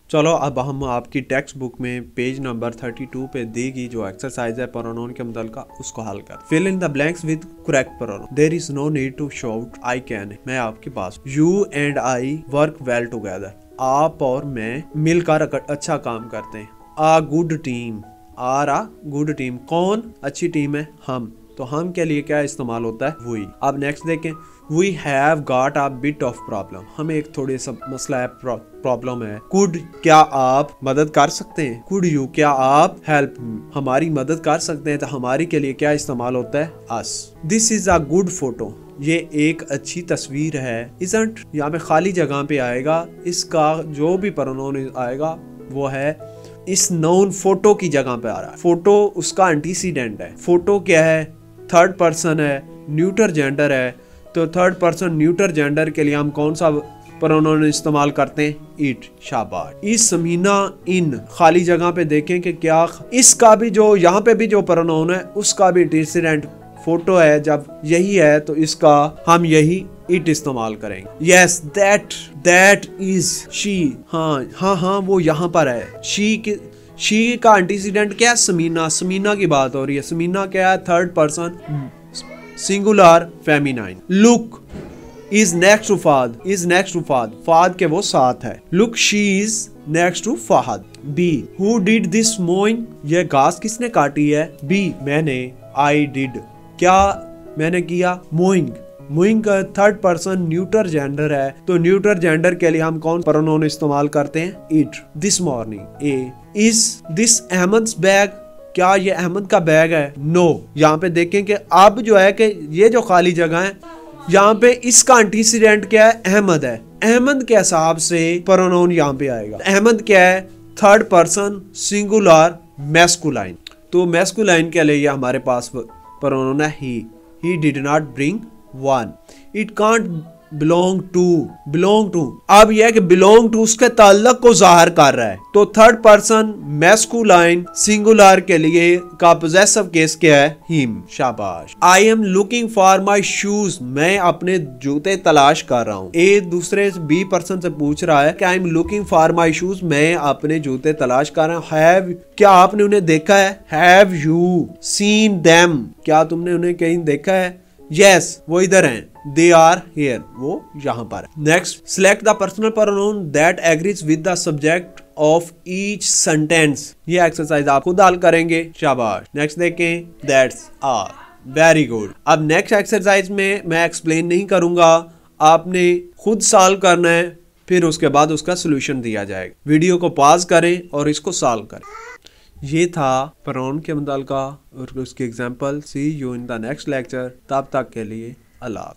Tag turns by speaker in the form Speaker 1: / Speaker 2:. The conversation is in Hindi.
Speaker 1: चलो अब हम आपकी टेक्स्ट बुक में पेज नंबर 32 पे दी गई जो एक्सरसाइज है प्रोनाउन के मुतल का उसको हल कर। Fill in the blanks with correct pronoun. There is no need to shout I can. मैं आपकी बात। You and I work well together. आप और मैं मिलकर अच्छा काम करते हैं। A good team. Are a good team. कौन अच्छी टीम है? हम। तो हम के लिए क्या इस्तेमाल होता है? वी। अब नेक्स्ट देखें। We have got a bit of problem. हमें एक थोड़ी सा मसला है, प्रॉब्लम है। कुड क्या आप मदद कर सकते हैं? कुड यू क्या आप हेल्प हमारी मदद कर सकते हैं? तो हमारी के लिए क्या इस्तेमाल होता है? Us. This is a good photo. ये एक अच्छी तस्वीर है। इजंट यहाँ पे खाली जगह पे आएगा। इसका जो भी प्रोनाउन आएगा वो है इस नाउन फोटो की जगह पे आ रहा है। फोटो उसका एंटीसीडेंट है। फोटो क्या है? थर्ड पर्सन है, न्यूटर जेंडर है। तो थर्ड पर्सन न्यूटर जेंडर के लिए हम कौन सा प्रोनाउन इस्तेमाल करते हैं? इट। शाबाश। इस समीना इन खाली जगह पे देखें कि क्या इसका भी जो यहाँ पे भी जो प्रोनाउन है उसका भी एंटीसीडेंट फोटो है। जब यही है तो इसका हम यही इट इस्तेमाल करेंगे। Yes that is she. हाँ वो यहाँ पर है। शी का एंटीसीडेंट क्या है? समीना। समीना की बात हो रही है। समीना क्या है? Third person singular feminine. Look is next to Fahad. Is next to Fahad. Fahad के वो साथ है। Look she is next to Fahad. B who did this mowing. ये घास किसने काटी है? बी मैंने। आई डिड क्या मैंने किया? मोइंग। मोइंग का थर्ड पर्सन न्यूटर जेंडर है। तो न्यूटर जेंडर के लिए हम कौन प्रोनाउन इस्तेमाल करते हैं? It. This morning. A is this Ahmed's bag. क्या ये अहमद का बैग है? नो। यहाँ पे देखें कि अब जो है कि ये जो खाली जगह है यहाँ पे इसका एंटीसीडेंट क्या है? अहमद है। अहमद के हिसाब से प्रोनाउन यहाँ पे आएगा। अहमद क्या है? Third person singular masculine. तो मैस्कुलाइन के लिए हमारे पास प्रोनाउन है he did not bring one. It can't belong to. अब यह कि बिलोंग टू उसके ताल्लुक को जाहिर कर रहा है। तो थर्ड पर्सन मैस्कुलाइन सिंगुलर के लिए का पोजेसिव केस क्या है? हिम। शाबाश। I am looking for my shoes. मैं अपने जूते तलाश कर रहा हूँ। ए दूसरे बी पर्सन से पूछ रहा है कि I am looking for my shoes. मैं अपने जूते तलाश कर रहा हूँ। हैव क्या आपने उन्हें देखा है? Have you seen them. क्या तुमने उन्हें कहीं देखा है? यस वो इधर हैं। They are here. वो यहाँ पर है। Next select the personal pronoun that agrees with the subject of each sentence. ये एक्सरसाइज आप खुद हल करेंगे। शाबाश। नेक्स्ट देखें। That's all. Very good. अब नेक्स्ट एक्सरसाइज में मैं एक्सप्लेन नहीं करूंगा, आपने खुद सॉल्व करना है, फिर उसके बाद उसका सोल्यूशन दिया जाएगा। वीडियो को पॉज करें और इसको सॉल्व करें। ये था प्रोनाउन के मुताल्लिका और उसकी example. See you in the next lecture. तब तक के लिए अल्लाह।